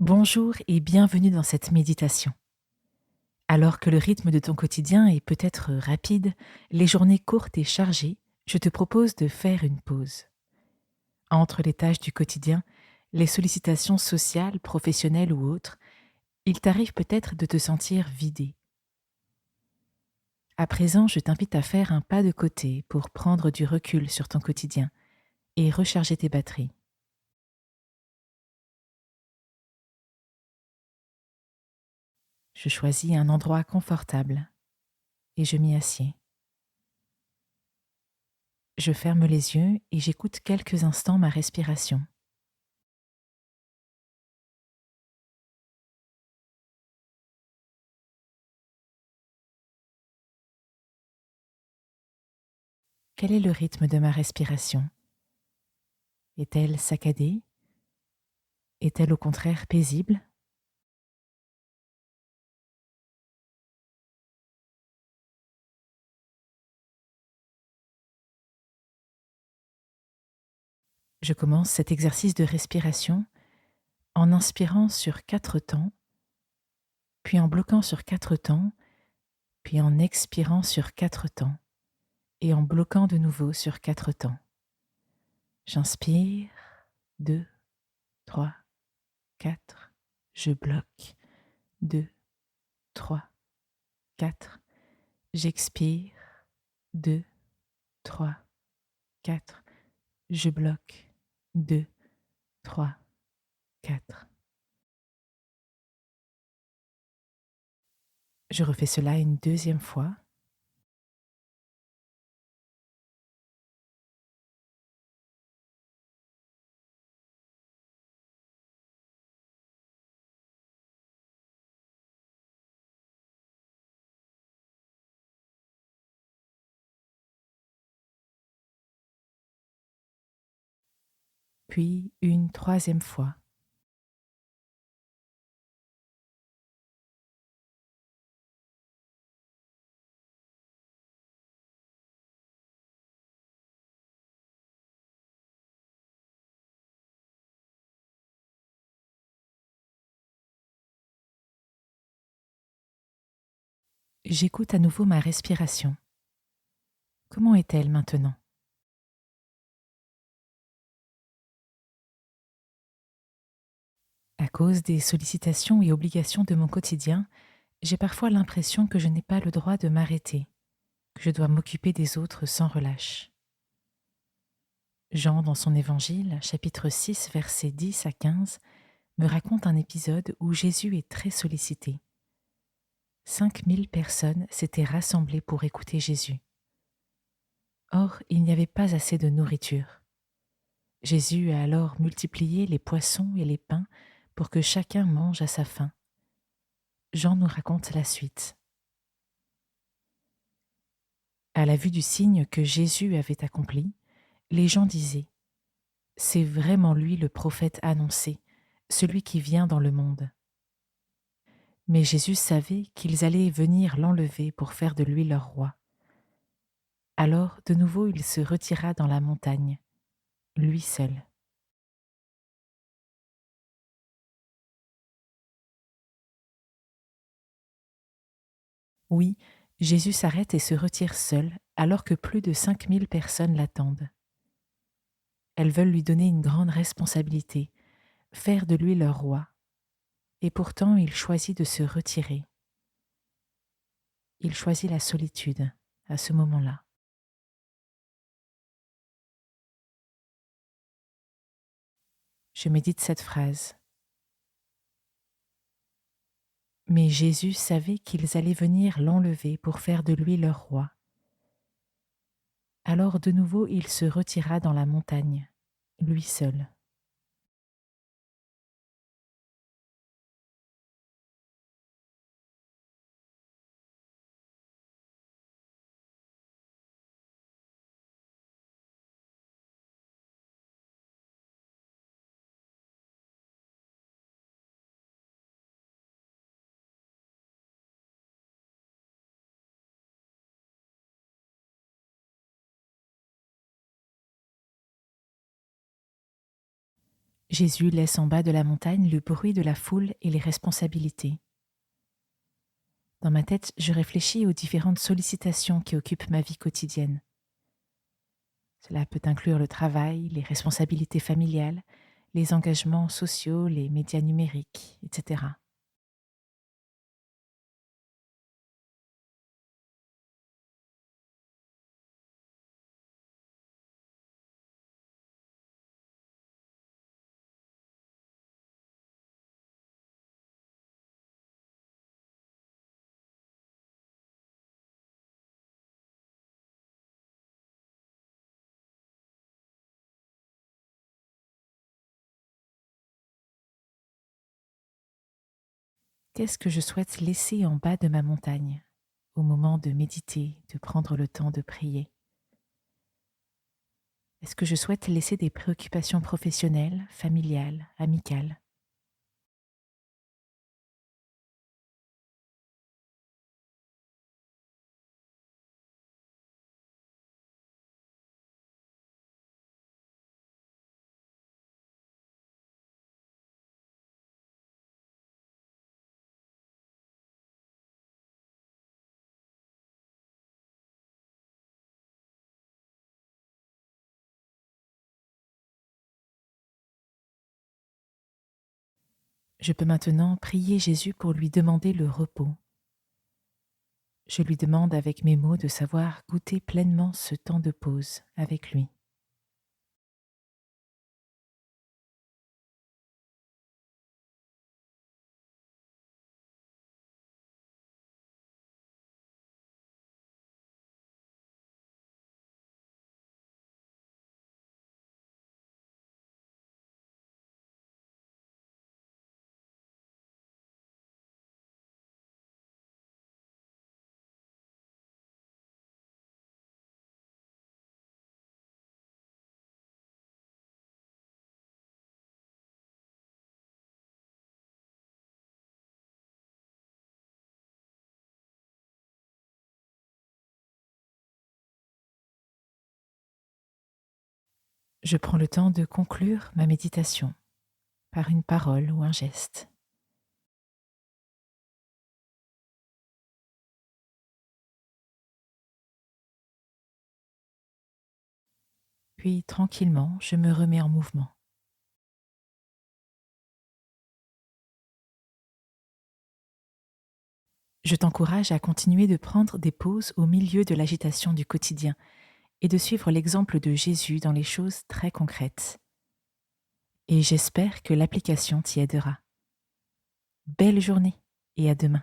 Bonjour et bienvenue dans cette méditation. Alors que le rythme de ton quotidien est peut-être rapide, les journées courtes et chargées, je te propose de faire une pause. Entre les tâches du quotidien, les sollicitations sociales, professionnelles ou autres, il t'arrive peut-être de te sentir vidé. À présent, je t'invite à faire un pas de côté pour prendre du recul sur ton quotidien et recharger tes batteries. Je choisis un endroit confortable et je m'y assieds. Je ferme les yeux et j'écoute quelques instants ma respiration. Quel est le rythme de ma respiration? Est-elle saccadée? Est-elle au contraire paisible? Je commence cet exercice de respiration en inspirant sur 4 temps, puis en bloquant sur 4 temps, puis en expirant sur 4 temps et en bloquant de nouveau sur 4 temps. J'inspire, 2, 3, 4. Je bloque, 2, 3, 4. J'expire, 2, 3, 4. Je bloque, 2, 3, 4. Je refais cela une deuxième fois. Puis une troisième fois. J'écoute à nouveau ma respiration. Comment est-elle maintenant? À cause des sollicitations et obligations de mon quotidien, j'ai parfois l'impression que je n'ai pas le droit de m'arrêter, que je dois m'occuper des autres sans relâche. Jean, dans son évangile, chapitre 6, versets 10 à 15, me raconte un épisode où Jésus est très sollicité. 5000 personnes s'étaient rassemblées pour écouter Jésus. Or, il n'y avait pas assez de nourriture. Jésus a alors multiplié les poissons et les pains pour que chacun mange à sa faim. Jean nous raconte la suite. À la vue du signe que Jésus avait accompli, les gens disaient : « C'est vraiment lui le prophète annoncé, celui qui vient dans le monde. » Mais Jésus savait qu'ils allaient venir l'enlever pour faire de lui leur roi. Alors, de nouveau, il se retira dans la montagne, lui seul. Oui, Jésus s'arrête et se retire seul alors que plus de 5000 personnes l'attendent. Elles veulent lui donner une grande responsabilité, faire de lui leur roi. Et pourtant, il choisit de se retirer. Il choisit la solitude à ce moment-là. Je médite cette phrase. Mais Jésus savait qu'ils allaient venir l'enlever pour faire de lui leur roi. Alors de nouveau il se retira dans la montagne, lui seul. Jésus laisse en bas de la montagne le bruit de la foule et les responsabilités. Dans ma tête, je réfléchis aux différentes sollicitations qui occupent ma vie quotidienne. Cela peut inclure le travail, les responsabilités familiales, les engagements sociaux, les médias numériques, etc. Qu'est-ce que je souhaite laisser en bas de ma montagne au moment de méditer, de prendre le temps de prier? Est-ce que je souhaite laisser des préoccupations professionnelles, familiales, amicales? Je peux maintenant prier Jésus pour lui demander le repos. Je lui demande avec mes mots de savoir goûter pleinement ce temps de pause avec lui. Je prends le temps de conclure ma méditation par une parole ou un geste. Puis tranquillement, je me remets en mouvement. Je t'encourage à continuer de prendre des pauses au milieu de l'agitation du quotidien et de suivre l'exemple de Jésus dans les choses très concrètes. Et j'espère que l'application t'y aidera. Belle journée et à demain.